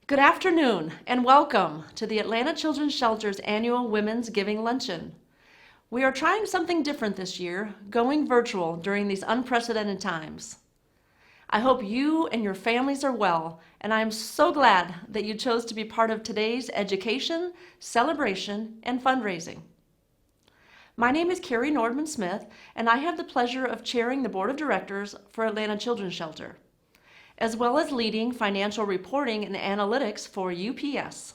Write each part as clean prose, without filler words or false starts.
Good afternoon and welcome to the Atlanta Children's Shelter's annual Women's Giving Luncheon. We are trying something different this year, going virtual during these unprecedented times. I hope you and your families are well, and I am so glad that you chose to be part of today's education, celebration, and fundraising. My name is Carrie Nordman Smith, and I have the pleasure of chairing the Board of Directors for Atlanta Children's Shelter, as well as leading financial reporting and analytics for UPS.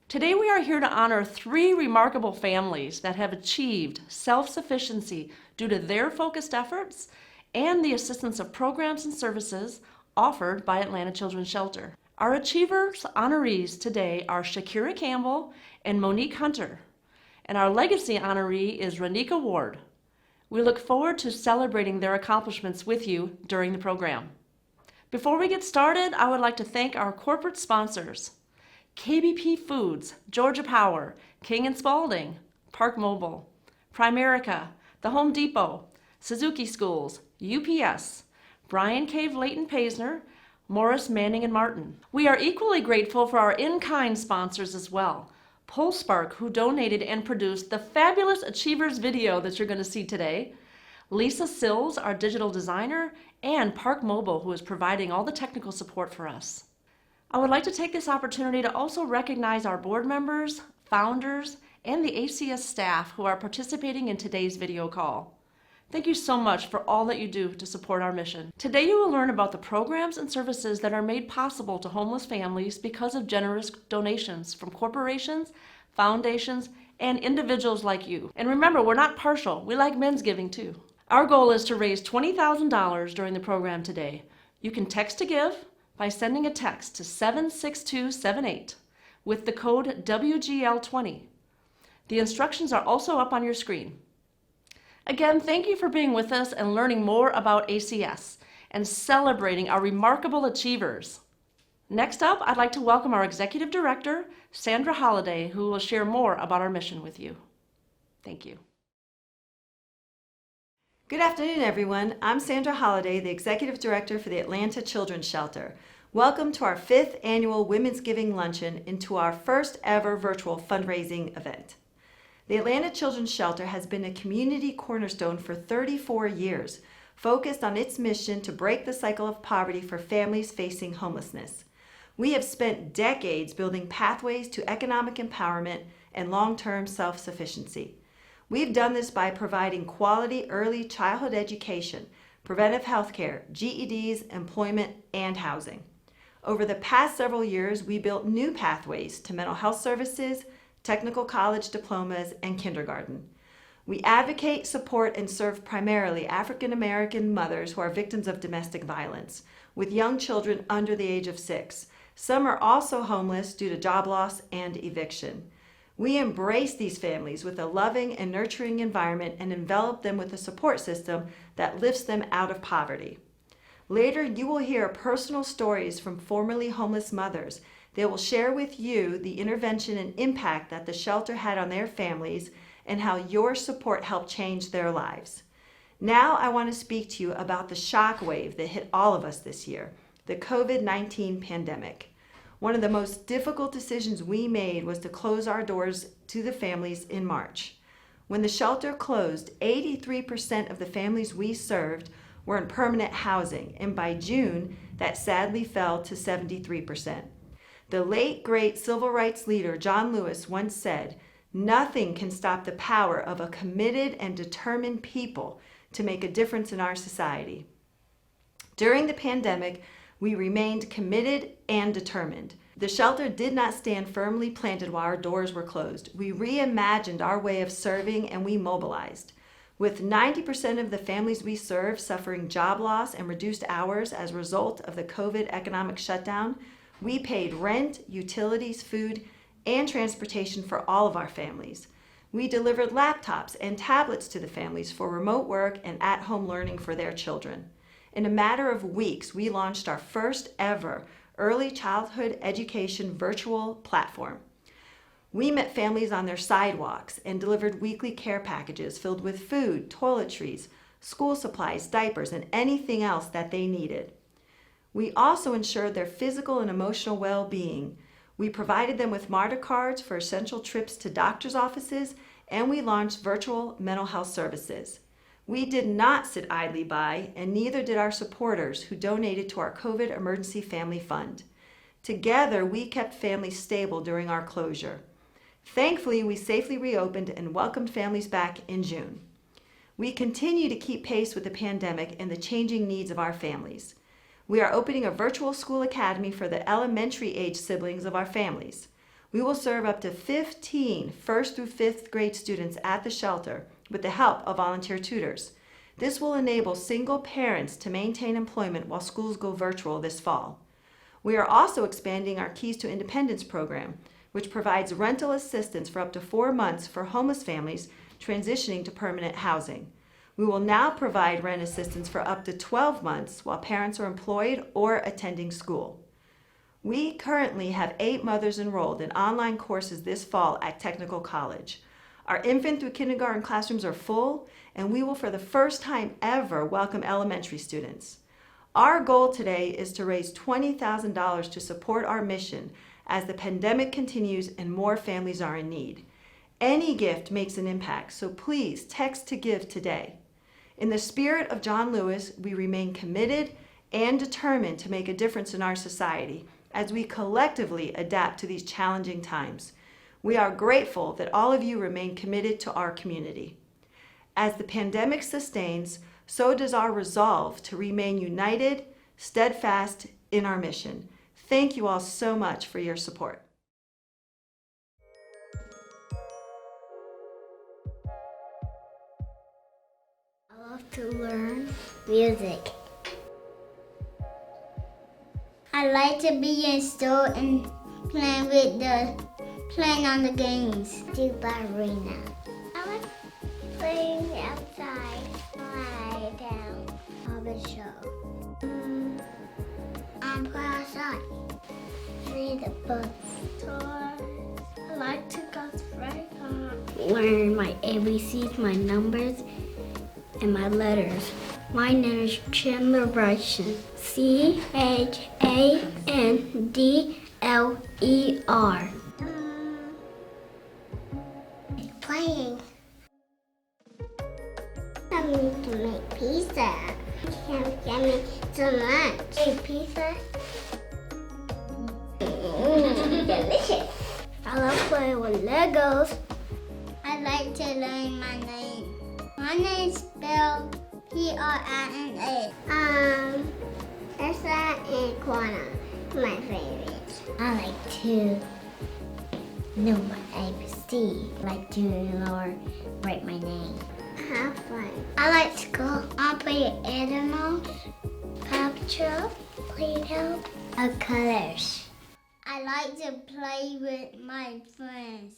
Today we are here to honor 3 remarkable families that have achieved self-sufficiency due to their focused efforts and the assistance of programs and services offered by Atlanta Children's Shelter. Our Achievers Honorees today are Shakira Campbell and Monique Hunter, and our Legacy Honoree is Renika Ward. We look forward to celebrating their accomplishments with you during the program. Before we get started, I would like to thank our corporate sponsors: KBP Foods, Georgia Power, King & Spalding, Park Mobile, Primerica, The Home Depot, Suzuki Schools, UPS, Brian Cave Leighton Paisner, Morris Manning & Martin. We are equally grateful for our in-kind sponsors as well: Polespark, who donated and produced the fabulous Achievers video that you're going to see today, Lisa Sills, our digital designer, and Park Mobile, who is providing all the technical support for us. I would like to take this opportunity to also recognize our board members, founders, and the ACS staff who are participating in today's video call. Thank you so much for all that you do to support our mission. Today you will learn about the programs and services that are made possible to homeless families because of generous donations from corporations, foundations, and individuals like you. And remember, we're not partial. We like men's giving too. Our goal is to raise $20,000 during the program today. You can text to give by sending a text to 76278 with the code WGL20. The instructions are also up on your screen. Again, thank you for being with us and learning more about ACS and celebrating our remarkable achievers. Next up, I'd like to welcome our Executive Director, Sandra Holliday, who will share more about our mission with you. Thank you. Good afternoon, everyone. I'm Sandra Holliday, the Executive Director for the Atlanta Children's Shelter. Welcome to our 5th annual Women's Giving Luncheon and to our first ever virtual fundraising event. The Atlanta Children's Shelter has been a community cornerstone for 34 years, focused on its mission to break the cycle of poverty for families facing homelessness. We have spent decades building pathways to economic empowerment and long-term self-sufficiency. We've done this by providing quality early childhood education, preventive health care, GEDs, employment, and housing. Over the past several years, we built new pathways to mental health services, technical college diplomas, and kindergarten. We advocate, support, and serve primarily African American mothers who are victims of domestic violence, with young children under the age of 6. Some are also homeless due to job loss and eviction. We embrace these families with a loving and nurturing environment and envelop them with a support system that lifts them out of poverty. Later, you will hear personal stories from formerly homeless mothers. They will share with you the intervention and impact that the shelter had on their families and how your support helped change their lives. Now I want to speak to you about the shock wave that hit all of us this year, the COVID-19 pandemic. One of the most difficult decisions we made was to close our doors to the families in March. When the shelter closed, 83% of the families we served were in permanent housing, and by June, that sadly fell to 73%. The late, great civil rights leader John Lewis once said, "Nothing can stop the power of a committed and determined people to make a difference in our society." During the pandemic, we remained committed and determined. The shelter did not stand firmly planted while our doors were closed. We reimagined our way of serving and we mobilized. With 90% of the families we serve suffering job loss and reduced hours as a result of the COVID economic shutdown, we paid rent, utilities, food, and transportation for all of our families. We delivered laptops and tablets to the families for remote work and at-home learning for their children. In a matter of weeks, we launched our first ever early childhood education virtual platform. We met families on their sidewalks and delivered weekly care packages filled with food, toiletries, school supplies, diapers, and anything else that they needed. We also ensured their physical and emotional well-being. We provided them with MARTA cards for essential trips to doctor's offices, and we launched virtual mental health services. We did not sit idly by, and neither did our supporters who donated to our COVID Emergency Family Fund. Together, we kept families stable during our closure. Thankfully, we safely reopened and welcomed families back in June. We continue to keep pace with the pandemic and the changing needs of our families. We are opening a virtual school academy for the elementary age siblings of our families. We will serve up to 15 first through fifth grade students at the shelter with the help of volunteer tutors. This will enable single parents to maintain employment while schools go virtual this fall. We are also expanding our Keys to Independence program, which provides rental assistance for up to 4 months for homeless families transitioning to permanent housing. We will now provide rent assistance for up to 12 months while parents are employed or attending school. We currently have 8 mothers enrolled in online courses this fall at Technical College. Our infant through kindergarten classrooms are full, and we will for the first time ever welcome elementary students. Our goal today is to raise $20,000 to support our mission as the pandemic continues and more families are in need. Any gift makes an impact, so please text to give today. In the spirit of John Lewis, we remain committed and determined to make a difference in our society as we collectively adapt to these challenging times. We are grateful that all of you remain committed to our community. As the pandemic sustains, so does our resolve to remain united, steadfast in our mission. Thank you all so much for your support. I love to learn music. I like to be in store and playing on the games. Do ballerina. I like playing outside, lie down, on the show. Play outside. Read the books. I like to go to restaurants. Learn my ABCs, my numbers, and my letters. My name is Chandler Bryson. CHANDLER. Playing. I need to make pizza. Can you get me some lunch? Hey, pizza. play with Legos. I like to learn my name. My name is spelled Prina. Essa and Quana, my favorites. I like to know my ABC. I like to learn write my name. Have fun. I like school. I play animals, Paw Patrol, Play-Doh, and colors. I like to play with my friends.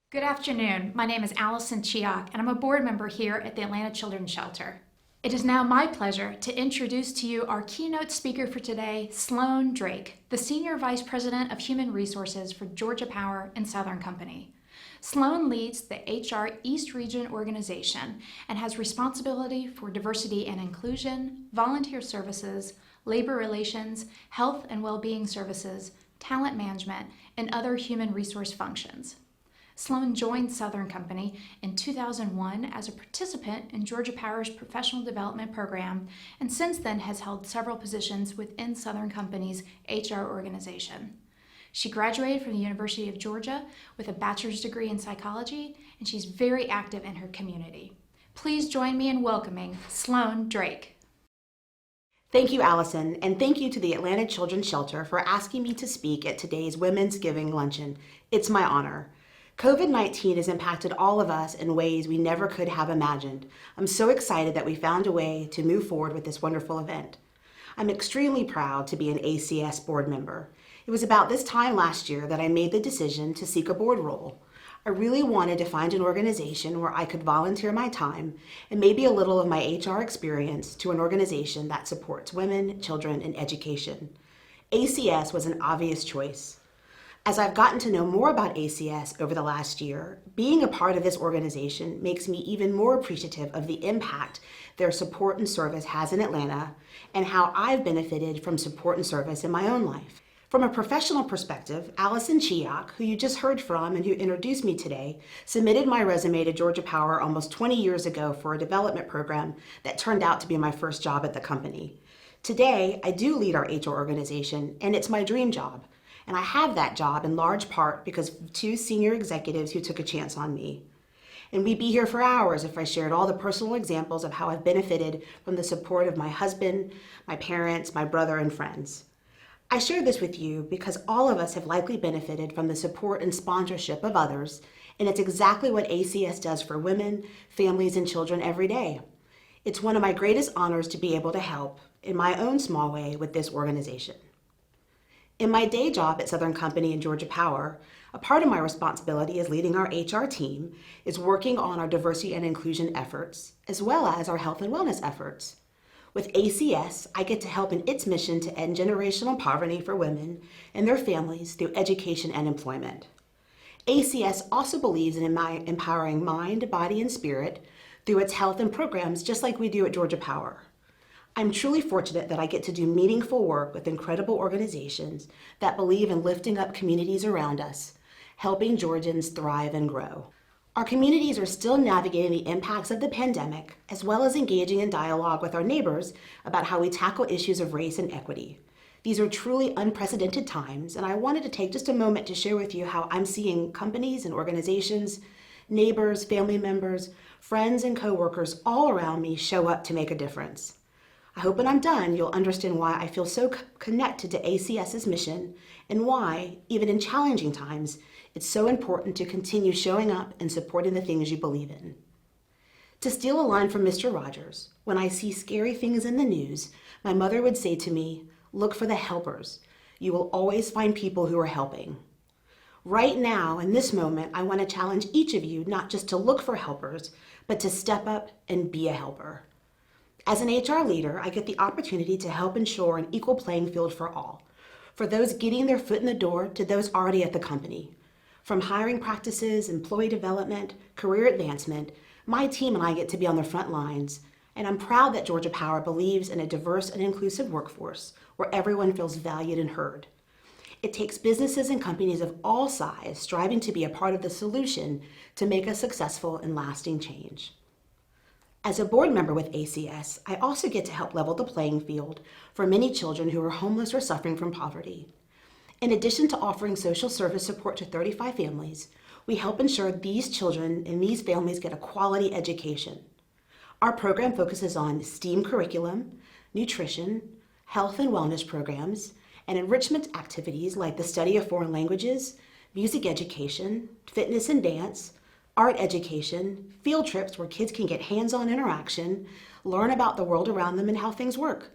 Good afternoon. My name is Allison Chiak, and I'm a board member here at the Atlanta Children's Shelter. It is now my pleasure to introduce to you our keynote speaker for today, Sloan Drake, the Senior Vice President of Human Resources for Georgia Power and Southern Company. Sloan leads the HR East Region organization and has responsibility for diversity and inclusion, volunteer services, labor relations, health and well-being services, talent management, and other human resource functions. Sloan joined Southern Company in 2001 as a participant in Georgia Power's professional development program, and since then has held several positions within Southern Company's HR organization. She graduated from the University of Georgia with a bachelor's degree in psychology, and she's very active in her community. Please join me in welcoming Sloan Drake. Thank you, Allison, and thank you to the Atlanta Children's Shelter for asking me to speak at today's Women's Giving Luncheon. It's my honor. COVID-19 has impacted all of us in ways we never could have imagined. I'm so excited that we found a way to move forward with this wonderful event. I'm extremely proud to be an ACS board member. It was about this time last year that I made the decision to seek a board role. I really wanted to find an organization where I could volunteer my time and maybe a little of my HR experience to an organization that supports women, children, and education. ACS was an obvious choice. As I've gotten to know more about ACS over the last year, being a part of this organization makes me even more appreciative of the impact their support and service has in Atlanta and how I've benefited from support and service in my own life. From a professional perspective, Allison Chiak, who you just heard from and who introduced me today, submitted my resume to Georgia Power almost 20 years ago for a development program that turned out to be my first job at the company. Today, I do lead our HR organization, and it's my dream job. And I have that job in large part because of two senior executives who took a chance on me. And we'd be here for hours if I shared all the personal examples of how I've benefited from the support of my husband, my parents, my brother, and friends. I share this with you because all of us have likely benefited from the support and sponsorship of others, and it's exactly what ACS does for women, families, and children every day. It's one of my greatest honors to be able to help, in my own small way, with this organization. In my day job at Southern Company and Georgia Power, a part of my responsibility as leading our HR team is working on our diversity and inclusion efforts, as well as our health and wellness efforts. With ACS, I get to help in its mission to end generational poverty for women and their families through education and employment. ACS also believes in empowering mind, body, and spirit through its health and programs, just like we do at Georgia Power. I'm truly fortunate that I get to do meaningful work with incredible organizations that believe in lifting up communities around us, helping Georgians thrive and grow. Our communities are still navigating the impacts of the pandemic, as well as engaging in dialogue with our neighbors about how we tackle issues of race and equity. These are truly unprecedented times, and I wanted to take just a moment to share with you how I'm seeing companies and organizations, neighbors, family members, friends, and coworkers all around me show up to make a difference. I hope when I'm done, you'll understand why I feel so connected to ACS's mission and why, even in challenging times, it's so important to continue showing up and supporting the things you believe in. To steal a line from Mr. Rogers, when I see scary things in the news, my mother would say to me, "Look for the helpers. You will always find people who are helping." Right now, in this moment, I want to challenge each of you not just to look for helpers, but to step up and be a helper. As an HR leader, I get the opportunity to help ensure an equal playing field for all, for those getting their foot in the door to those already at the company. From hiring practices, employee development, career advancement, my team and I get to be on the front lines, and I'm proud that Georgia Power believes in a diverse and inclusive workforce where everyone feels valued and heard. It takes businesses and companies of all sizes striving to be a part of the solution to make a successful and lasting change. As a board member with ACS, I also get to help level the playing field for many children who are homeless or suffering from poverty. In addition to offering social service support to 35 families, we help ensure these children and these families get a quality education. Our program focuses on STEAM curriculum, nutrition, health and wellness programs, and enrichment activities like the study of foreign languages, music education, fitness and dance, art education, field trips where kids can get hands-on interaction, learn about the world around them and how things work.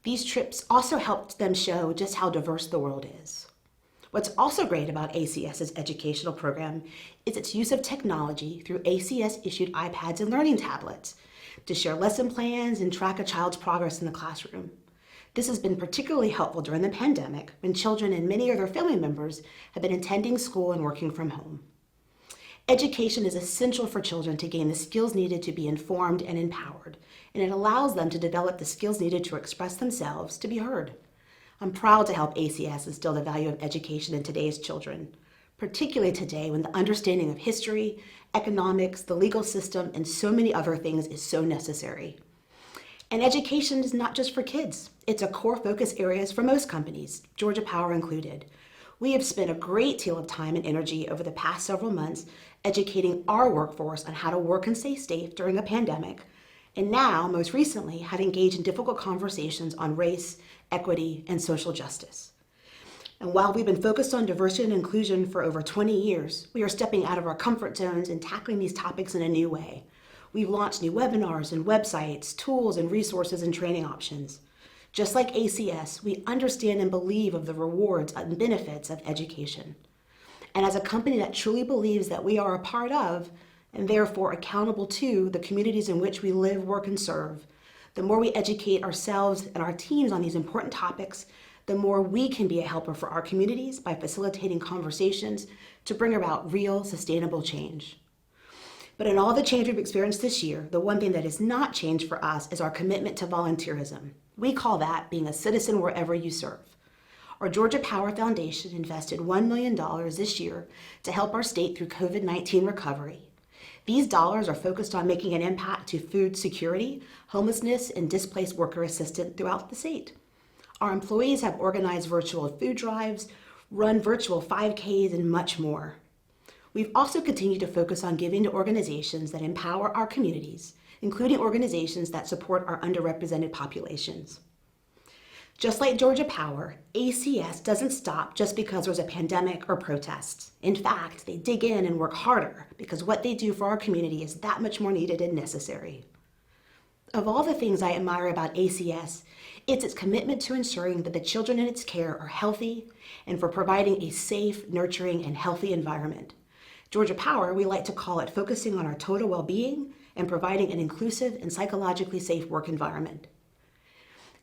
These trips also help them show just how diverse the world is. What's also great about ACS's educational program is its use of technology through ACS-issued iPads and learning tablets to share lesson plans and track a child's progress in the classroom. This has been particularly helpful during the pandemic when children and many of their family members have been attending school and working from home. Education is essential for children to gain the skills needed to be informed and empowered, and it allows them to develop the skills needed to express themselves, to be heard. I'm proud to help ACS instill the value of education in today's children, particularly today when the understanding of history, economics, the legal system, and so many other things is so necessary. And education is not just for kids. It's a core focus area for most companies, Georgia Power included. We have spent a great deal of time and energy over the past several months educating our workforce on how to work and stay safe during a pandemic, and now, most recently, have engaged in difficult conversations on race, equity, and social justice. And while we've been focused on diversity and inclusion for over 20 years, we are stepping out of our comfort zones and tackling these topics in a new way. We've launched new webinars and websites, tools and resources and training options. Just like ACS, we understand and believe of the rewards and benefits of education. And as a company that truly believes that we are a part of, and therefore accountable to, the communities in which we live, work, and serve, the more we educate ourselves and our teams on these important topics, the more we can be a helper for our communities by facilitating conversations to bring about real, sustainable change. But in all the change we've experienced this year, the one thing that has not changed for us is our commitment to volunteerism. We call that being a citizen wherever you serve. Our Georgia Power Foundation invested $1 million this year to help our state through COVID-19 recovery. These dollars are focused on making an impact to food security, homelessness, and displaced worker assistance throughout the state. Our employees have organized virtual food drives, run virtual 5Ks, and much more. We've also continued to focus on giving to organizations that empower our communities, including organizations that support our underrepresented populations. Just like Georgia Power, ACS doesn't stop just because there's a pandemic or protests. In fact, they dig in and work harder because what they do for our community is that much more needed and necessary. Of all the things I admire about ACS, it's its commitment to ensuring that the children in its care are healthy and for providing a safe, nurturing, and healthy environment. Georgia Power, we like to call it focusing on our total well-being and providing an inclusive and psychologically safe work environment.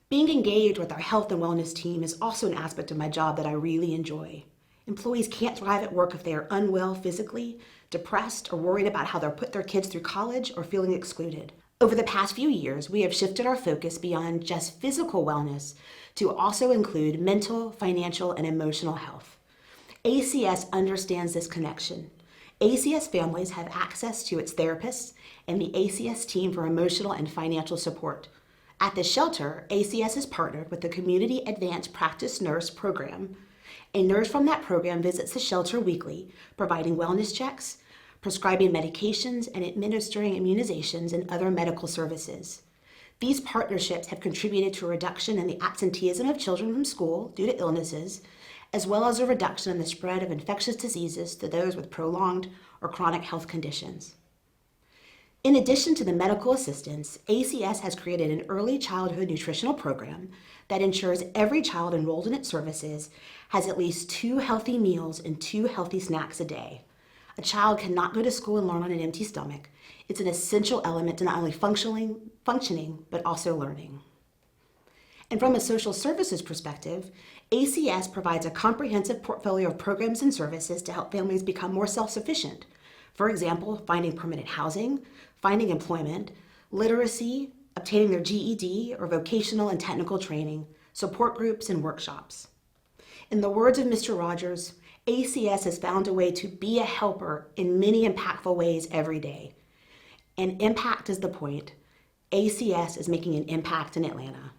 Being engaged with our health and wellness team is also an aspect of my job that I really enjoy. Employees can't thrive at work if they are unwell physically, depressed, or worried about how they'll put their kids through college or feeling excluded. Over the past few years, we have shifted our focus beyond just physical wellness to also include mental, financial, and emotional health. ACS understands this connection. ACS families have access to its therapists and the ACS team for emotional and financial support. At the shelter, ACS has partnered with the Community Advanced Practice Nurse Program. A nurse from that program visits the shelter weekly, providing wellness checks, prescribing medications, and administering immunizations and other medical services. These partnerships have contributed to a reduction in the absenteeism of children from school due to illnesses, as well as a reduction in the spread of infectious diseases to those with prolonged or chronic health conditions. In addition to the medical assistance, ACS has created an early childhood nutritional program that ensures every child enrolled in its services has at least 2 healthy meals and 2 healthy snacks a day. A child cannot go to school and learn on an empty stomach. It's an essential element to not only functioning, but also learning. And from a social services perspective, ACS provides a comprehensive portfolio of programs and services to help families become more self-sufficient. For example, finding permanent housing, finding employment, literacy, obtaining their GED or vocational and technical training, support groups, and workshops. In the words of Mr. Rogers, ACS has found a way to be a helper in many impactful ways every day. And impact is the point. ACS is making an impact in Atlanta.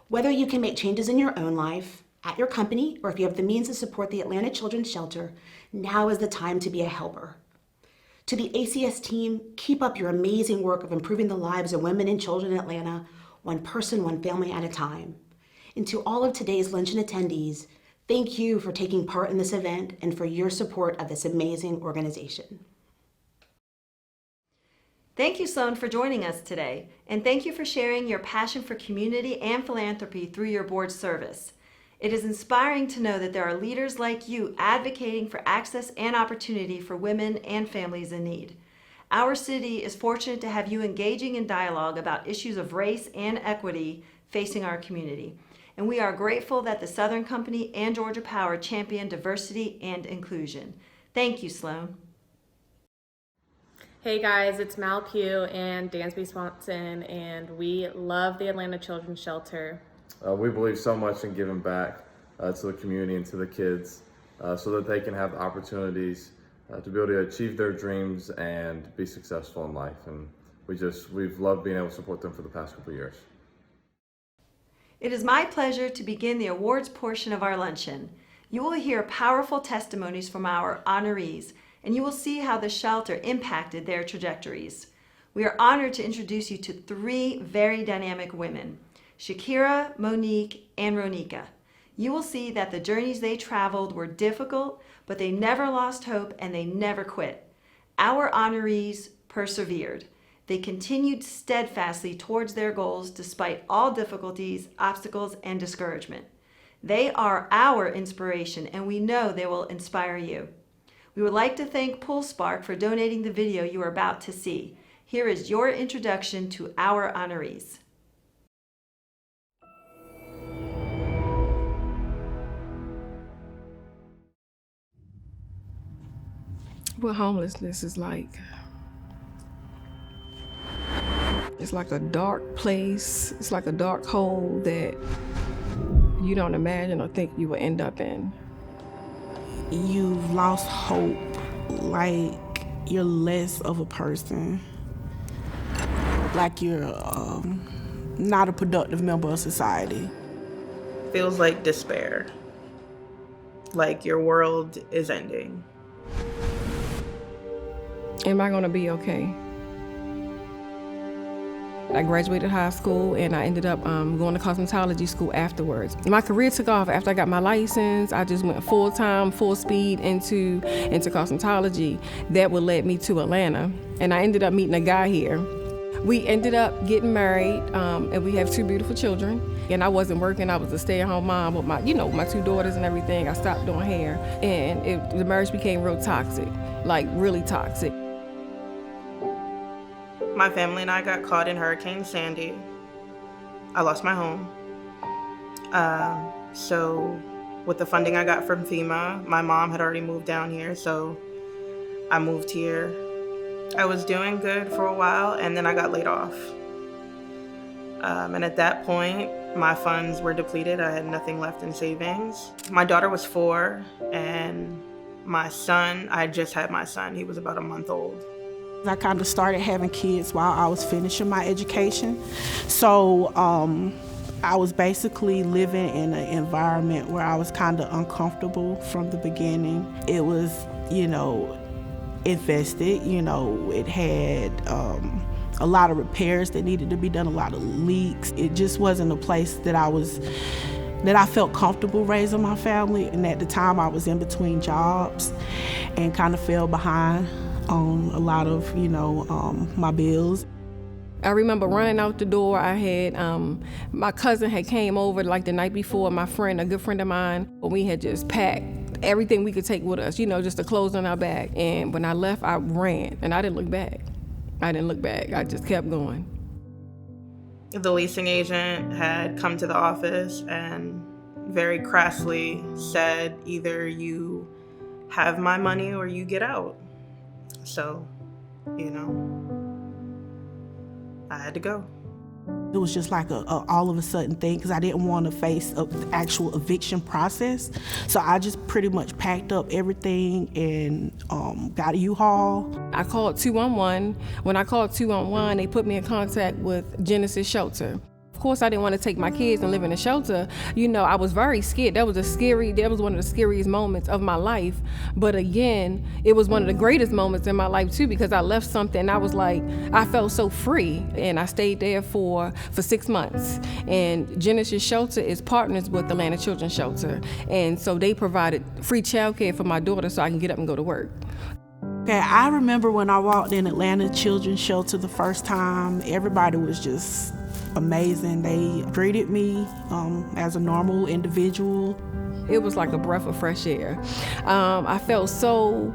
Whether you can make changes in your own life, at your company, or if you have the means to support the Atlanta Children's Shelter, now is the time to be a helper. To the ACS team, keep up your amazing work of improving the lives of women and children in Atlanta, one person, one family at a time. And to all of today's luncheon attendees, thank you for taking part in this event and for your support of this amazing organization. Thank you, Sloan, for joining us today, and thank you for sharing your passion for community and philanthropy through your board service. It is inspiring to know that there are leaders like you advocating for access and opportunity for women and families in need. Our city is fortunate to have you engaging in dialogue about issues of race and equity facing our community. And we are grateful that the Southern Company and Georgia Power champion diversity and inclusion. Thank you, Sloan. Hey guys, it's Mal Pugh and Dansby Swanson, and we love the Atlanta Children's Shelter. We believe so much in giving back to the community and to the kids so that they can have the opportunities to be able to achieve their dreams and be successful in life. And we've loved being able to support them for the past couple of years. It is my pleasure to begin the awards portion of our luncheon. You will hear powerful testimonies from our honorees, and you will see how the shelter impacted their trajectories. We are honored to introduce you to three very dynamic women, Shakira, Monique, and Ronika. You will see that the journeys they traveled were difficult, but they never lost hope and they never quit. Our honorees persevered. They continued steadfastly towards their goals despite all difficulties, obstacles, and discouragement. They are our inspiration, and we know they will inspire you. We would like to thank PoolSpark for donating the video you are about to see. Here is your introduction to our honorees. What homelessness is like. It's like a dark place. It's like a dark hole that you don't imagine or think you will end up in. You've lost hope, like you're less of a person, like you're not a productive member of society. Feels like despair, like your world is ending. Am I gonna be okay? I graduated high school and I ended up going to cosmetology school afterwards. My career took off after I got my license. I just went full-time, full speed into cosmetology. That would lead me to Atlanta. And I ended up meeting a guy here. We ended up getting married and we have two beautiful children. And I wasn't working, I was a stay-at-home mom with my two daughters and everything. I stopped doing hair and the marriage became real toxic, like really toxic. My family and I got caught in Hurricane Sandy. I lost my home. So with the funding I got from FEMA, my mom had already moved down here, so I moved here. I was doing good for a while, and then I got laid off. And at that point, my funds were depleted. I had nothing left in savings. My daughter was 4, and my son, I just had my son. He was about a month old. I kind of started having kids while I was finishing my education. So I was basically living in an environment where I was kind of uncomfortable from the beginning. It was, infested, it had a lot of repairs that needed to be done, a lot of leaks. It just wasn't a place that I felt comfortable raising my family. And at the time I was in between jobs and kind of fell behind on a lot of, my bills. I remember running out the door. I had, my cousin had came over like the night before, my friend, a good friend of mine. We had just packed everything we could take with us, just the clothes on our back. And when I left, I ran and I didn't look back. I just kept going. The leasing agent had come to the office and very crassly said, either you have my money or you get out. So, I had to go. It was just like a all of a sudden thing because I didn't want to face the actual eviction process. So I just pretty much packed up everything and got a U-Haul. I called 211. When I called 211, they put me in contact with Genesis Shelter. Of course, I didn't want to take my kids and live in a shelter. You know, I was very scared. That was one of the scariest moments of my life. But again, it was one of the greatest moments in my life too, because I left something and I was like, I felt so free. And I stayed there for 6 months. And Genesis Shelter is partners with Atlanta Children's Shelter. And so they provided free childcare for my daughter so I can get up and go to work. Okay, I remember when I walked in Atlanta Children's Shelter the first time, everybody was just amazing. They greeted me as a normal individual. It was like a breath of fresh air. I felt so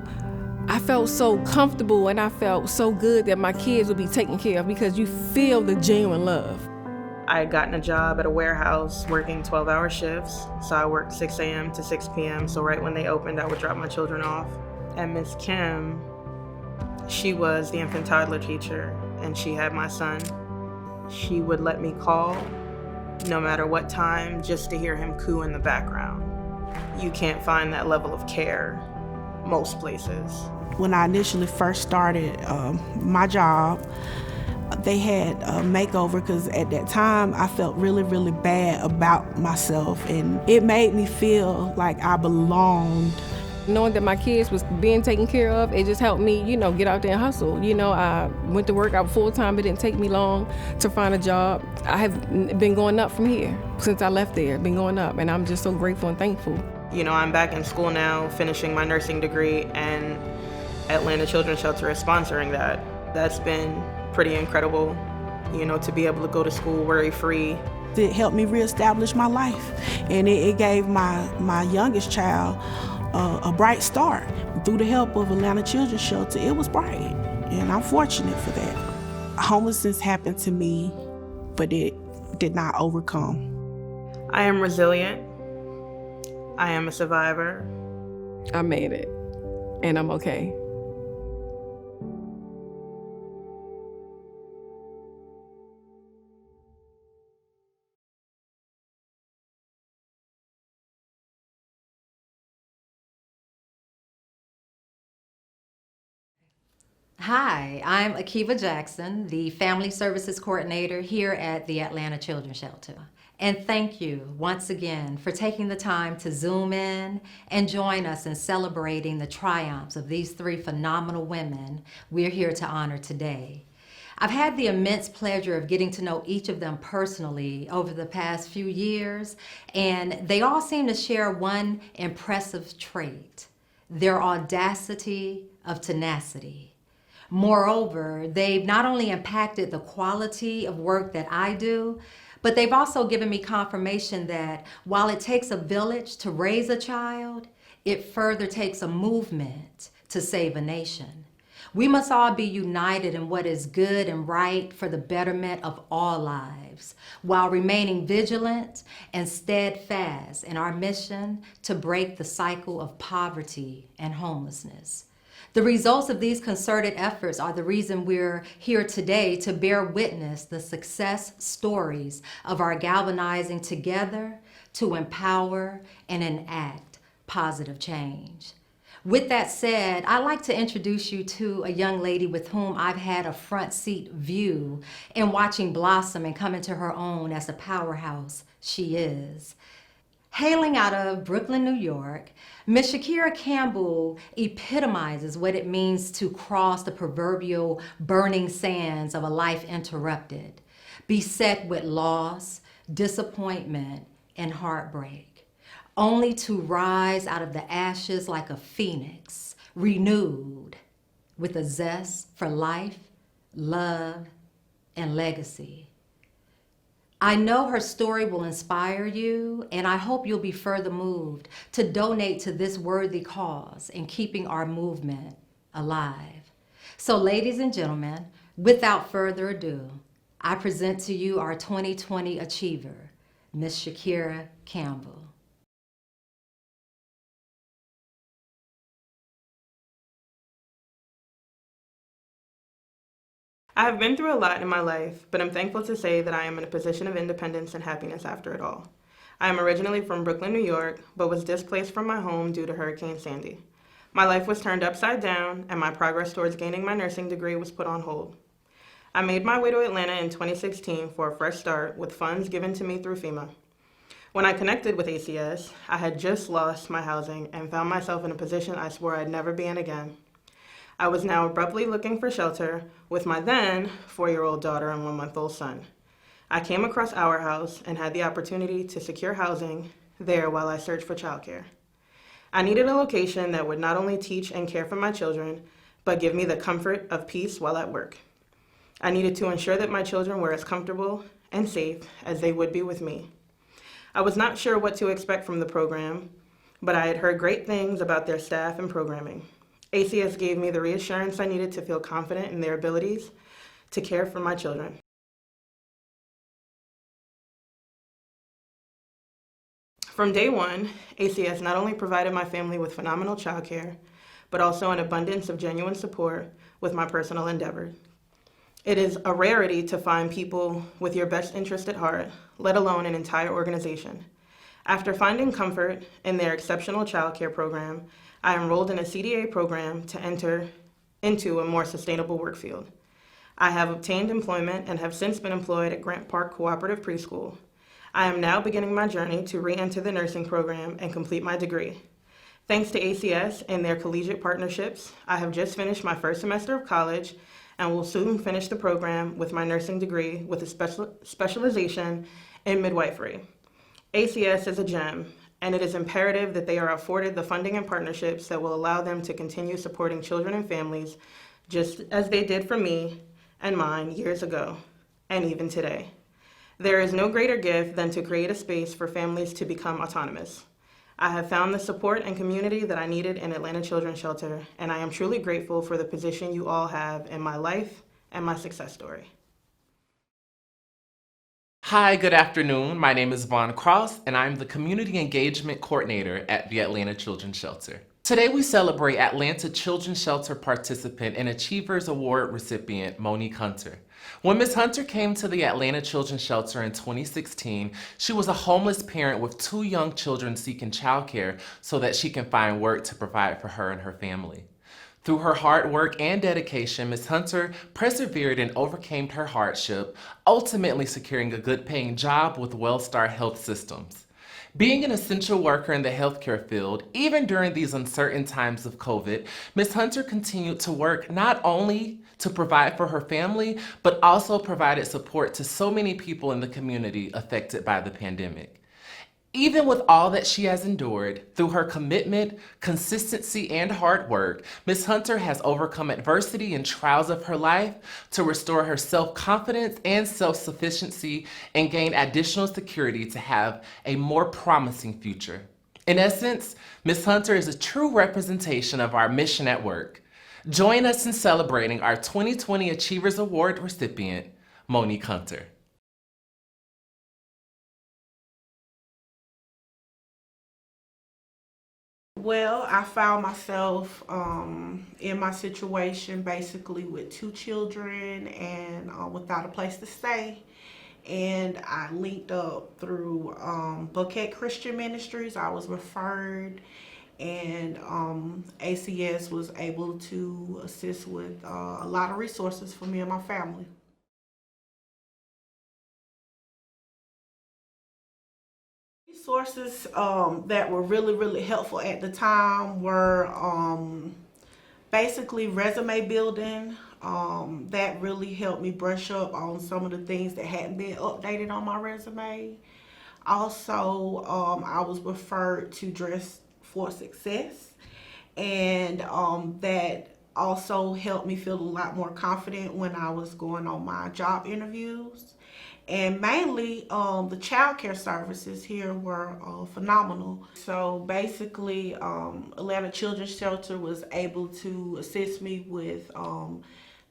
comfortable and I felt so good that my kids would be taken care of because you feel the genuine love. I had gotten a job at a warehouse working 12-hour shifts, so I worked 6 a.m. to 6 p.m. So right when they opened, I would drop my children off. And Miss Kim, she was the infant toddler teacher and she had my son. She would let me call no matter what time just to hear him coo in the background. You can't find that level of care most places. When I initially first started my job, they had a makeover because at that time I felt really, really bad about myself and it made me feel like I belonged. Knowing that my kids was being taken care of, it just helped me, you know, get out there and hustle. You know, I went to work out full-time. It didn't take me long to find a job. I have been going up from here since I left there, been going up, and I'm just so grateful and thankful. You know, I'm back in school now, finishing my nursing degree, and Atlanta Children's Shelter is sponsoring that. That's been pretty incredible, you know, to be able to go to school worry-free. It helped me reestablish my life, and it gave my youngest child a bright start. Through the help of Atlanta Children's Shelter, it was bright, and I'm fortunate for that. Homelessness happened to me, but it did not overcome. I am resilient. I am a survivor. I made it, and I'm okay. Hi, I'm Akiva Jackson, the Family Services Coordinator here at the Atlanta Children's Shelter. And thank you once again for taking the time to zoom in and join us in celebrating the triumphs of these 3 phenomenal women we're here to honor today. I've had the immense pleasure of getting to know each of them personally over the past few years, and they all seem to share one impressive trait: their audacity of tenacity. Moreover, they've not only impacted the quality of work that I do, but they've also given me confirmation that while it takes a village to raise a child, it further takes a movement to save a nation. We must all be united in what is good and right for the betterment of all lives, while remaining vigilant and steadfast in our mission to break the cycle of poverty and homelessness. The results of these concerted efforts are the reason we're here today to bear witness the success stories of our galvanizing together to empower and enact positive change. With that said, I'd like to introduce you to a young lady with whom I've had a front seat view in watching blossom and come into her own as the powerhouse she is. Hailing out of Brooklyn, New York, Ms. Shakira Campbell epitomizes what it means to cross the proverbial burning sands of a life interrupted, beset with loss, disappointment, and heartbreak, only to rise out of the ashes like a phoenix, renewed with a zest for life, love, and legacy. I know her story will inspire you, and I hope you'll be further moved to donate to this worthy cause in keeping our movement alive. So, ladies and gentlemen, without further ado, I present to you our 2020 Achiever, Ms. Shakira Campbell. I have been through a lot in my life, but I'm thankful to say that I am in a position of independence and happiness after it all. I am originally from Brooklyn, New York, but was displaced from my home due to Hurricane Sandy. My life was turned upside down, and my progress towards gaining my nursing degree was put on hold. I made my way to Atlanta in 2016 for a fresh start with funds given to me through FEMA. When I connected with ACS, I had just lost my housing and found myself in a position I swore I'd never be in again. I was now abruptly looking for shelter with my then 4-year-old daughter and 1-month-old son. I came across Our House and had the opportunity to secure housing there while I searched for childcare. I needed a location that would not only teach and care for my children, but give me the comfort of peace while at work. I needed to ensure that my children were as comfortable and safe as they would be with me. I was not sure what to expect from the program, but I had heard great things about their staff and programming. ACS gave me the reassurance I needed to feel confident in their abilities to care for my children. From day one, ACS not only provided my family with phenomenal childcare, but also an abundance of genuine support with my personal endeavors. It is a rarity to find people with your best interest at heart, let alone an entire organization. After finding comfort in their exceptional childcare program, I enrolled in a CDA program to enter into a more sustainable work field. I have obtained employment and have since been employed at Grant Park Cooperative Preschool. I am now beginning my journey to re-enter the nursing program and complete my degree. Thanks to ACS and their collegiate partnerships, I have just finished my first semester of college and will soon finish the program with my nursing degree with a specialization in midwifery. ACS is a gem, and it is imperative that they are afforded the funding and partnerships that will allow them to continue supporting children and families just as they did for me and mine years ago, and even today. There is no greater gift than to create a space for families to become autonomous. I have found the support and community that I needed in Atlanta Children's Shelter, and I am truly grateful for the position you all have in my life and my success story. Hi, good afternoon. My name is Vaughn Cross, and I'm the Community Engagement Coordinator at the Atlanta Children's Shelter. Today we celebrate Atlanta Children's Shelter participant and Achievers Award recipient Monique Hunter. When Ms. Hunter came to the Atlanta Children's Shelter in 2016, she was a homeless parent with 2 young children seeking childcare so that she can find work to provide for her and her family. Through her hard work and dedication, Ms. Hunter persevered and overcame her hardship, ultimately securing a good-paying job with WellStar Health Systems. Being an essential worker in the healthcare field, even during these uncertain times of COVID, Ms. Hunter continued to work not only to provide for her family, but also provided support to so many people in the community affected by the pandemic. Even with all that she has endured, through her commitment, consistency, and hard work, Ms. Hunter has overcome adversity and trials of her life to restore her self-confidence and self-sufficiency and gain additional security to have a more promising future. In essence, Ms. Hunter is a true representation of our mission at work. Join us in celebrating our 2020 Achievers Award recipient, Monique Hunter. Well, I found myself in my situation basically with 2 children and without a place to stay. And I linked up through Bouquet Christian Ministries. I was referred, and ACS was able to assist with a lot of resources for me and my family. Resources that were really helpful at the time were basically resume building. That really helped me brush up on some of the things that hadn't been updated on my resume. Also, I was referred to Dress for Success, and that also helped me feel a lot more confident when I was going on my job interviews. And mainly, the child care services here were phenomenal. So basically, Atlanta Children's Shelter was able to assist me with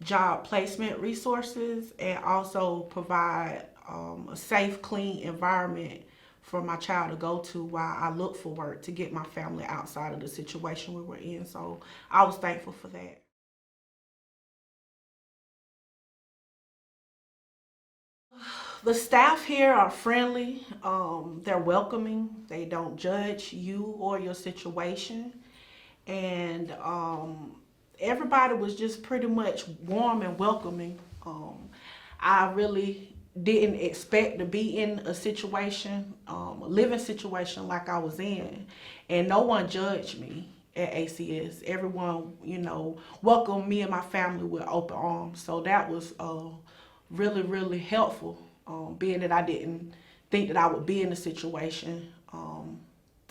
job placement resources and also provide a safe, clean environment for my child to go to while I look for work to get my family outside of the situation we were in. So I was thankful for that. The staff here are friendly, they're welcoming, they don't judge you or your situation, and everybody was just pretty much warm and welcoming. I really didn't expect to be in a situation, a living situation like I was in, and no one judged me at ACS. Everyone, welcomed me and my family with open arms. So that was really, really helpful, being that I didn't think that I would be in a situation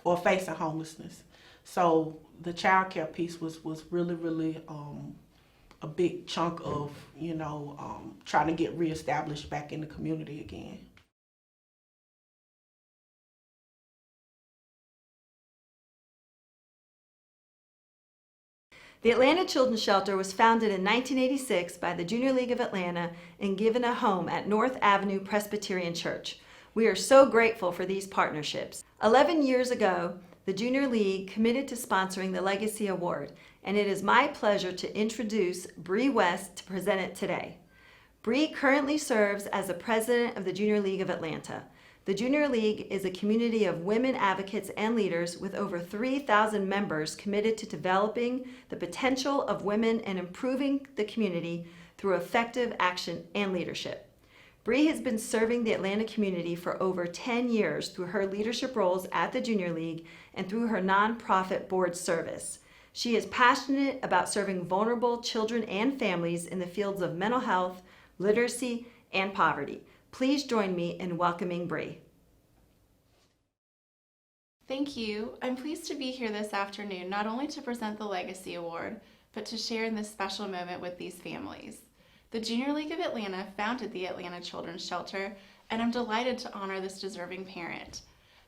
or facing homelessness. So the child care piece was really, really a big chunk of, trying to get reestablished back in the community again. The Atlanta Children's Shelter was founded in 1986 by the Junior League of Atlanta and given a home at North Avenue Presbyterian Church. We are so grateful for these partnerships. 11 years ago, the Junior League committed to sponsoring the Legacy Award, and it is my pleasure to introduce Bree West to present it today. Bree currently serves as the president of the Junior League of Atlanta. The Junior League is a community of women advocates and leaders with over 3,000 members committed to developing the potential of women and improving the community through effective action and leadership. Bree has been serving the Atlanta community for over 10 years through her leadership roles at the Junior League and through her nonprofit board service. She is passionate about serving vulnerable children and families in the fields of mental health, literacy, and poverty. Please join me in welcoming Bree. Thank you. I'm pleased to be here this afternoon, not only to present the Legacy Award, but to share in this special moment with these families. The Junior League of Atlanta founded the Atlanta Children's Shelter, and I'm delighted to honor this deserving parent.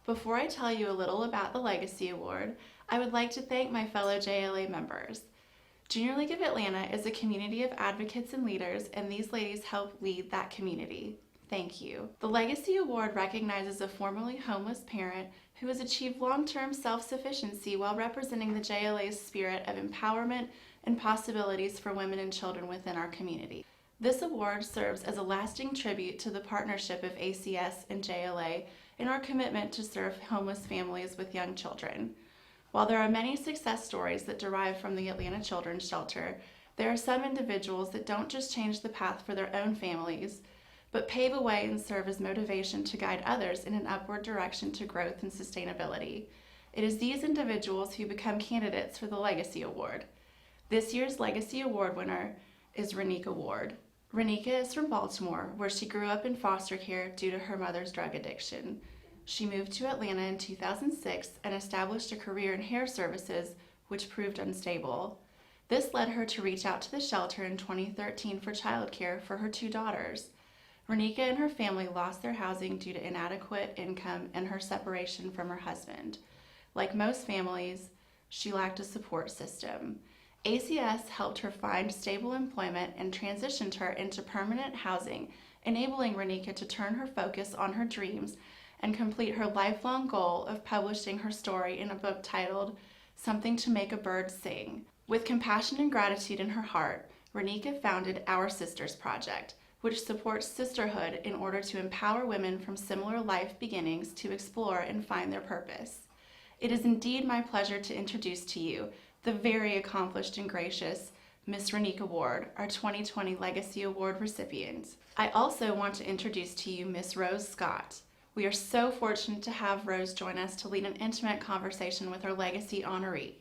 Before I tell you a little about the Legacy Award, I would like to thank my fellow JLA members. Junior League of Atlanta is a community of advocates and leaders, and these ladies help lead that community. Thank you. The Legacy Award recognizes a formerly homeless parent who has achieved long-term self-sufficiency while representing the JLA's spirit of empowerment and possibilities for women and children within our community. This award serves as a lasting tribute to the partnership of ACS and JLA in our commitment to serve homeless families with young children. While there are many success stories that derive from the Atlanta Children's Shelter, there are some individuals that don't just change the path for their own families, but pave a way and serve as motivation to guide others in an upward direction to growth and sustainability. It is these individuals who become candidates for the Legacy Award. This year's Legacy Award winner is Renika Ward. Renika is from Baltimore, where she grew up in foster care due to her mother's drug addiction. She moved to Atlanta in 2006 and established a career in hair services, which proved unstable. This led her to reach out to the shelter in 2013 for childcare for her 2 daughters. Renika and her family lost their housing due to inadequate income and her separation from her husband. Like most families, she lacked a support system. ACS helped her find stable employment and transitioned her into permanent housing, enabling Renika to turn her focus on her dreams and complete her lifelong goal of publishing her story in a book titled Something to Make a Bird Sing. With compassion and gratitude in her heart, Renika founded Our Sisters Project, which supports sisterhood in order to empower women from similar life beginnings to explore and find their purpose. It is indeed my pleasure to introduce to you the very accomplished and gracious Miss Renika Ward, our 2020 Legacy Award recipient. I also want to introduce to you Miss Rose Scott. We are so fortunate to have Rose join us to lead an intimate conversation with our Legacy Honoree.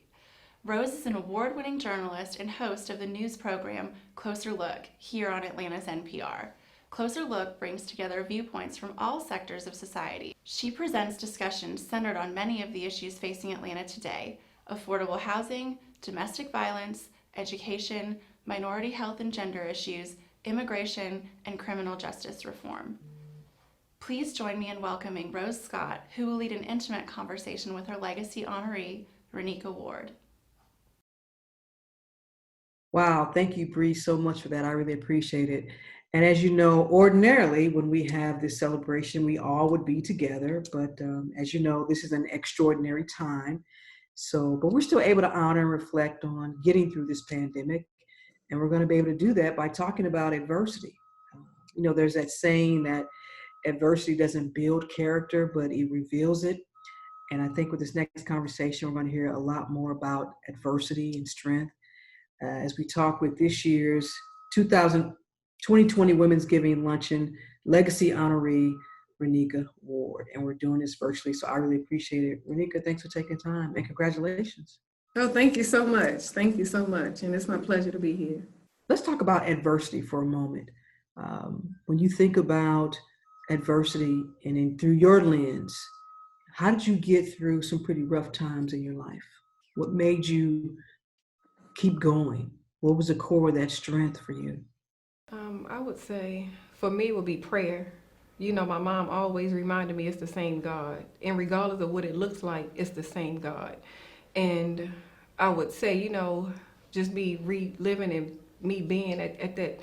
Rose is an award-winning journalist and host of the news program Closer Look here on Atlanta's NPR. Closer Look brings together viewpoints from all sectors of society. She presents discussions centered on many of the issues facing Atlanta today: affordable housing, domestic violence, education, minority health and gender issues, immigration, and criminal justice reform. Please join me in welcoming Rose Scott, who will lead an intimate conversation with her Legacy Honoree, Renika Ward. Wow, thank you, Bree, so much for that. I really appreciate it. And as you know, ordinarily, when we have this celebration, we all would be together. But as you know, this is an extraordinary time. But we're still able to honor and reflect on getting through this pandemic. And we're going to be able to do that by talking about adversity. There's that saying that adversity doesn't build character, but it reveals it. And I think with this next conversation, we're going to hear a lot more about adversity and strength as we talk with this year's 2020 Women's Giving Luncheon Legacy Honoree, Renika Ward. And we're doing this virtually, so I really appreciate it. Renika, thanks for taking time, and congratulations. Oh, thank you so much. Thank you so much. And it's my pleasure to be here. Let's talk about adversity for a moment. When you think about adversity and through your lens, how did you get through some pretty rough times in your life? What made you keep going? What was the core of that strength for you? I would say for me it would be prayer. You know, my mom always reminded me it's the same God. And regardless of what it looks like, it's the same God. And I would say, you know, just me reliving and me being at that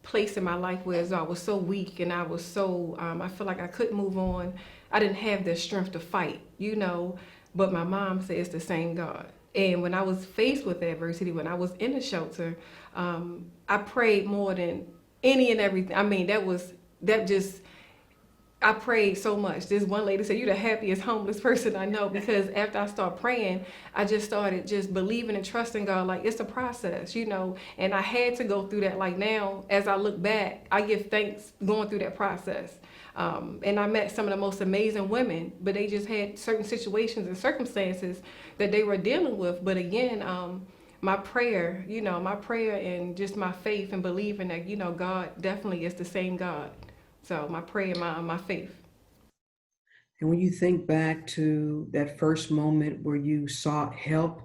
place in my life where I was so weak and I was so, I feel like I couldn't move on. I didn't have the strength to fight, you know, but my mom said it's the same God. And when I was faced with adversity, when I was in the shelter, I prayed more than any and everything. I mean, I prayed so much. This one lady said, "You're the happiest homeless person I know," because after I started praying, I just started just believing and trusting God. Like, it's a process, you know, and I had to go through that. Like, now, as I look back, I give thanks going through that process. And I met some of the most amazing women, but they just had certain situations and circumstances that they were dealing with. But again, my prayer and just my faith and believing that, you know, God definitely is the same God. So my prayer and my faith. And when you think back to that first moment where you sought help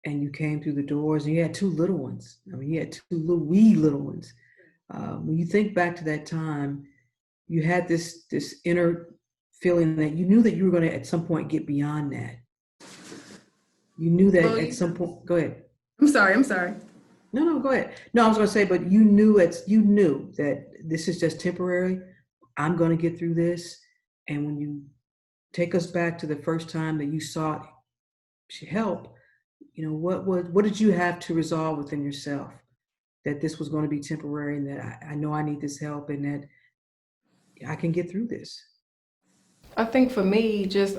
and you came through the doors and you had two little ones, I mean, you had two wee little ones. When you think back to that time, you had this inner feeling that you knew that you were going to at some point get beyond that. You knew that at some point. Go ahead. I'm sorry. No, go ahead. No, I was going to say, but you knew that this is just temporary. I'm going to get through this. And when you take us back to the first time that you sought help, you know, what did you have to resolve within yourself that this was going to be temporary and that I know I need this help and that I can get through this? I think for me, just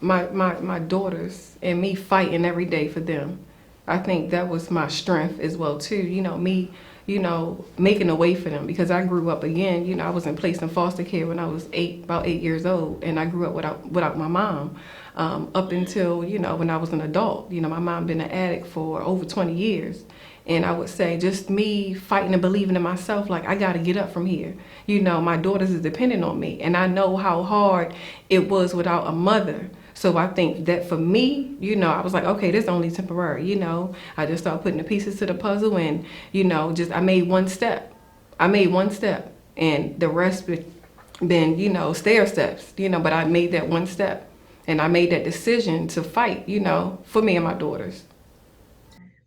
my daughters and me fighting every day for them. I think that was my strength as well too. You know, me, you know, making a way for them, because I grew up again, you know, I was placed in foster care when I was about 8 years old, and I grew up without my mom up until, you know, when I was an adult. You know, my mom been an addict for over 20 years. And I would say just me fighting and believing in myself, like, I got to get up from here. You know, my daughters is dependent on me, and I know how hard it was without a mother. So I think that for me, you know, I was like, okay, this is only temporary, you know. I just started putting the pieces to the puzzle, and, you know, I made one step. And the rest been, you know, stair steps, you know, but I made that one step, and I made that decision to fight, you know, for me and my daughters.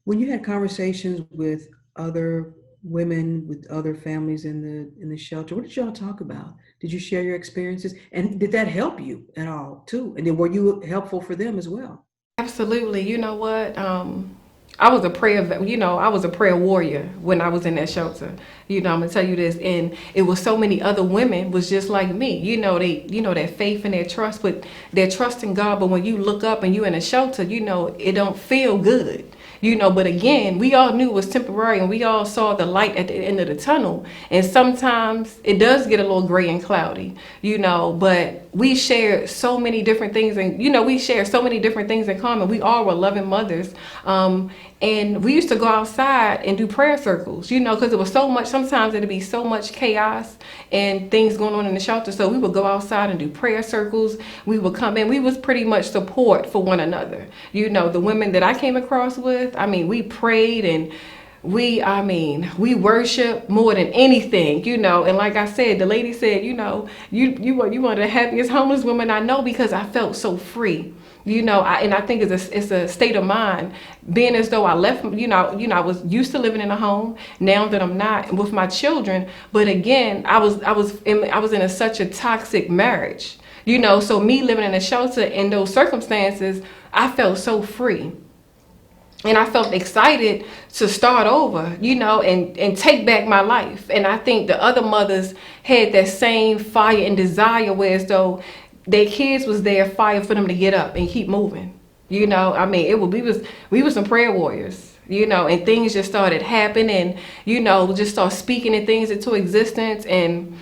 When you had conversations with other women, with other families in the shelter, what did y'all talk about? Did you share your experiences? And did that help you at all too? And then were you helpful for them as well? Absolutely. You know what? I was a prayer warrior when I was in that shelter. You know, I'm gonna tell you this, and it was so many other women was just like me. You know, their faith and their trust, but their trust in God. But when you look up and you in a shelter, you know, it don't feel good. You know, but again, we all knew it was temporary, and we all saw the light at the end of the tunnel. And sometimes it does get a little gray and cloudy, you know, but we shared so many different things, and, you know, we shared so many different things in common. We all were loving mothers. And we used to go outside and do prayer circles, you know, because it was so much, sometimes it'd be so much chaos and things going on in the shelter. So we would go outside and do prayer circles. We would come in. We was pretty much support for one another. You know, the women that I came across with, I mean, we prayed and we worship more than anything, you know. And like I said, the lady said, you know, you were one of the happiest homeless women I know, because I felt so free. You know, I think it's a state of mind, being as though I left, you know, I was used to living in a home, now that I'm not with my children. But again, I was in such a toxic marriage, you know, so me living in a shelter in those circumstances, I felt so free. And I felt excited to start over, you know, and take back my life. And I think the other mothers had that same fire and desire, whereas though their kids was there, fire for them to get up and keep moving. You know, I mean, we was some prayer warriors, you know, and things just started happening, you know, just start speaking and things into existence, and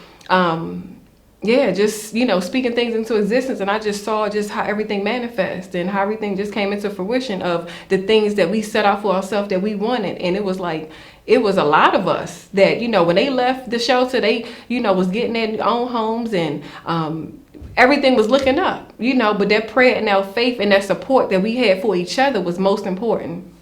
yeah, just, you know, speaking things into existence. And I just saw just how everything manifests and how everything just came into fruition of the things that we set out for ourselves that we wanted. And it was like, it was a lot of us that, you know, when they left the shelter, they, you know, was getting their own homes, and everything was looking up, you know, but that prayer and that faith and that support that we had for each other was most important.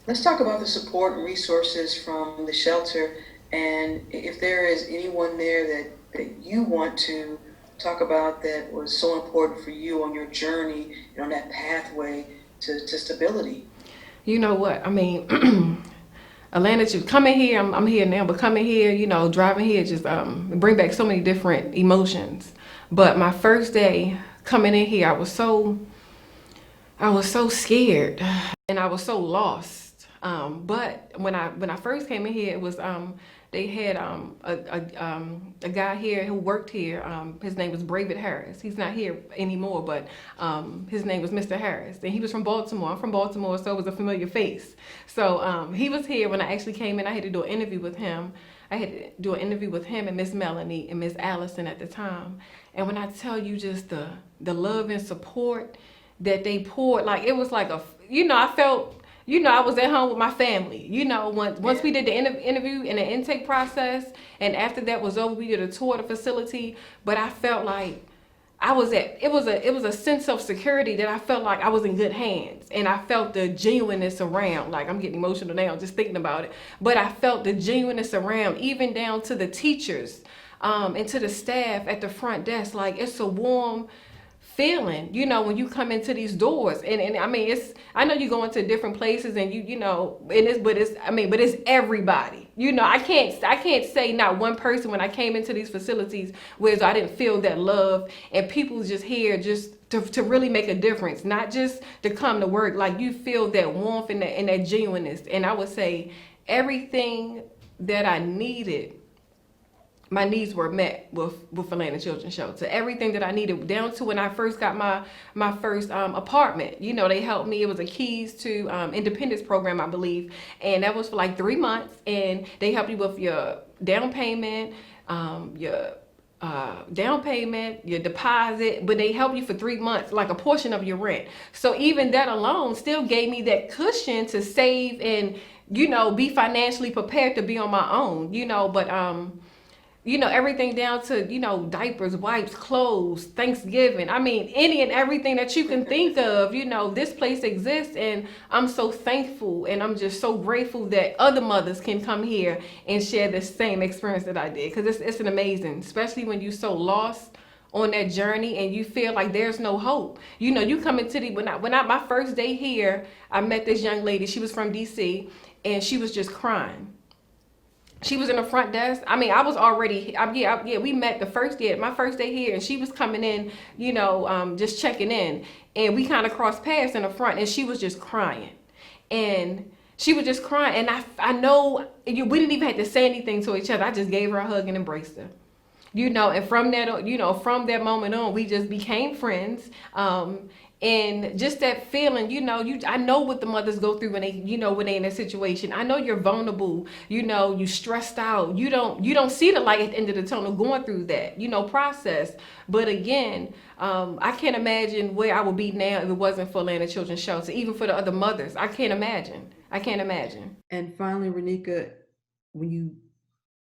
Let's talk about the support and resources from the shelter, and if there is anyone there that you want to talk about that was so important for you on your journey and on that pathway to stability. You know what, I mean, Atlanta, coming here, I'm here now, but coming here, you know, driving here just bring back so many different emotions. But my first day coming in here, I was so scared and I was so lost. But when I first came in here, it was they had a guy here who worked here. His name was Bravid Harris. He's not here anymore, but his name was Mr. Harris, and he was from Baltimore. I'm from Baltimore, so it was a familiar face. So he was here when I actually came in. I had to do an interview with him. I had to do an interview with him and Miss Melanie and Miss Allison at the time. And when I tell you just the love and support that they poured, like it was like you know, I felt, you know, I was at home with my family. You know, once we did the interview and the intake process, and after that was over, we did a tour of the facility. But I felt like it was a sense of security that I felt like I was in good hands, and I felt the genuineness around. Like, I'm getting emotional now just thinking about it, but I felt the genuineness around, even down to the teachers and to the staff at the front desk. Like, it's a warm feeling, you know, when you come into these doors, and I mean, I know you go into different places and you know, but it's everybody, you know. I can't say not one person when I came into these facilities where I didn't feel that love, and people just here just to really make a difference, not just to come to work. Like, you feel that warmth and that genuineness. And I would say everything that I needed, my needs were met with Atlanta Children's Shelter. Everything that I needed, down to when I first got my first apartment. You know, they helped me. It was a Keys to Independence program, I believe, and that was for like 3 months. And they help you with your down payment, your deposit, but they help you for 3 months, like a portion of your rent. So even that alone still gave me that cushion to save and, you know, be financially prepared to be on my own. You know, but you know, everything down to, you know, diapers, wipes, clothes, Thanksgiving. I mean, any and everything that you can think of, you know, this place exists. And I'm so thankful, and I'm just so grateful that other mothers can come here and share the same experience that I did. Because it's an amazing, especially when you're so lost on that journey and you feel like there's no hope. You know, you come into my first day here, I met this young lady. She was from DC, and she was just crying. She was in the front desk. I mean, I was already, we met my first day here, and she was coming in, you know, just checking in. And we kind of crossed paths in the front, and she was just crying. And I know we didn't even have to say anything to each other. I just gave her a hug and embraced her. You know, and from that moment on, we just became friends. And just that feeling, you know, I know what the mothers go through when they in that situation. I know you're vulnerable, you know, you stressed out. You don't see the light at the end of the tunnel going through that, you know, process. But again, I can't imagine where I would be now if it wasn't for Atlanta Children's Shelter, even for the other mothers. I can't imagine. And finally, Renika, when you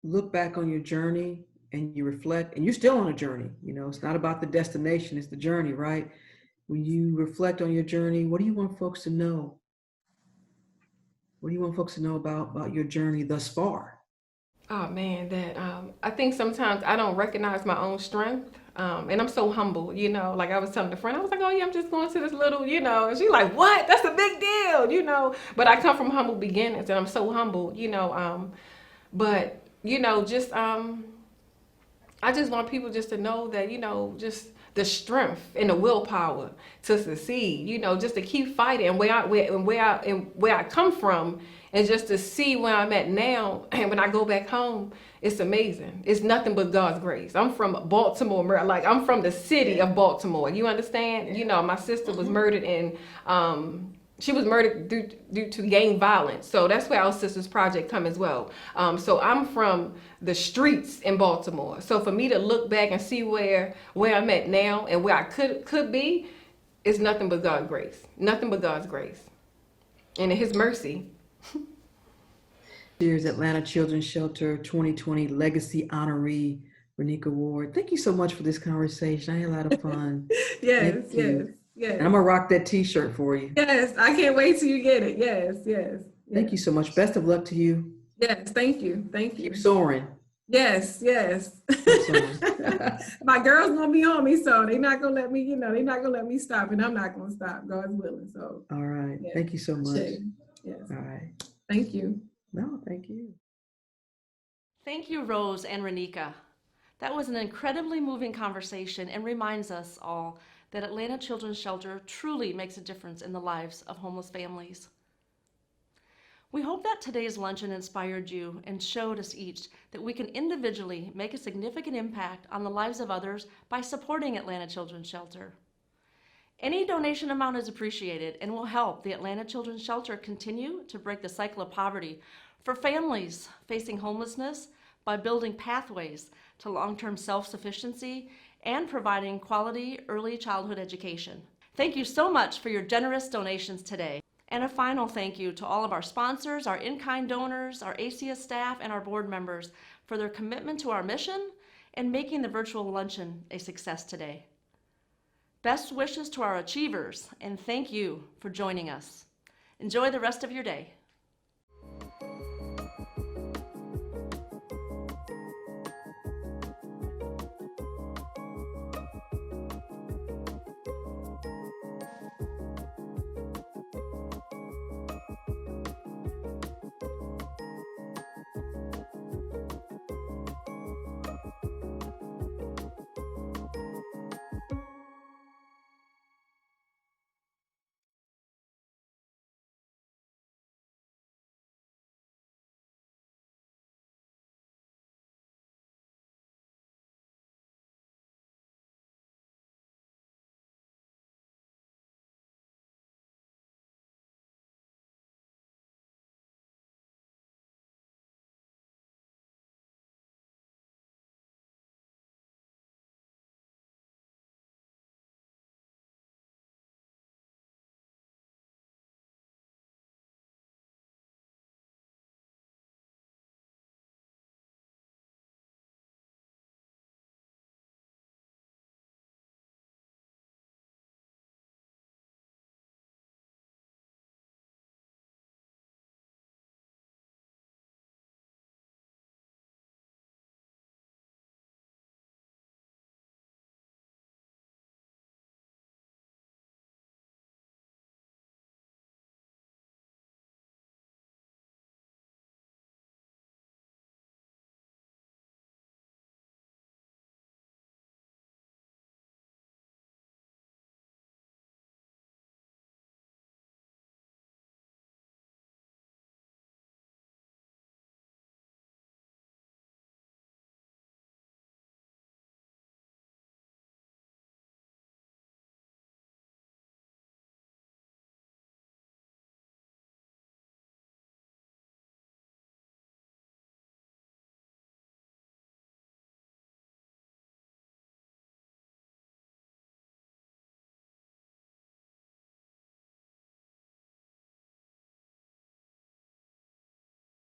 look back on your journey and you reflect, and you're still on a journey, you know, it's not about the destination, it's the journey, right? When you reflect on your journey, what do you want folks to know? What do you want folks to know about your journey thus far? Oh man, that I think sometimes I don't recognize my own strength. And I'm so humble, you know, like I was telling a friend, I was like, oh yeah, I'm just going to this little, you know, and she's like, what? That's a big deal, you know. But I come from humble beginnings, and I'm so humble, you know. But, you know, just I just want people just to know that, you know, just the strength and the willpower to succeed, you know, just to keep fighting. And where I come from, and just to see where I'm at now, and when I go back home, it's amazing. It's nothing but God's grace. I'm from Baltimore, like I'm from the city of Baltimore. You understand? You know, my sister was murdered in, she was murdered due to gang violence. So that's where our Sisters Project come as well. So I'm from the streets in Baltimore. So for me to look back and see where I'm at now and where I could be, is nothing but God's grace. Nothing but God's grace. And His mercy. Year's Atlanta Children's Shelter 2020 Legacy Honoree, Renika Ward. Thank you so much for this conversation. I had a lot of fun. Yes. And I'm gonna rock that T-shirt for you. Yes, I can't wait till you get it. Yes. Thank you so much. Best of luck to you. Yes, thank you. Keep soaring. Yes. My girl's gonna be on me, so they're not gonna let me, they're not gonna let me stop, and I'm not gonna stop. God's willing. So. All right. Yeah. Thank you so much. Yes. All right. Thank you. No, thank you. Thank you, Rose and Renika. That was an incredibly moving conversation and reminds us all that Atlanta Children's Shelter truly makes a difference in the lives of homeless families. We hope that today's luncheon inspired you and showed us each that we can individually make a significant impact on the lives of others by supporting Atlanta Children's Shelter. Any donation amount is appreciated and will help the Atlanta Children's Shelter continue to break the cycle of poverty for families facing homelessness by building pathways to long-term self-sufficiency and providing quality early childhood education. Thank you so much for your generous donations today. And a final thank you to all of our sponsors, our in-kind donors, our ACS staff, and our board members for their commitment to our mission and making the virtual luncheon a success today. Best wishes to our achievers, and thank you for joining us. Enjoy the rest of your day.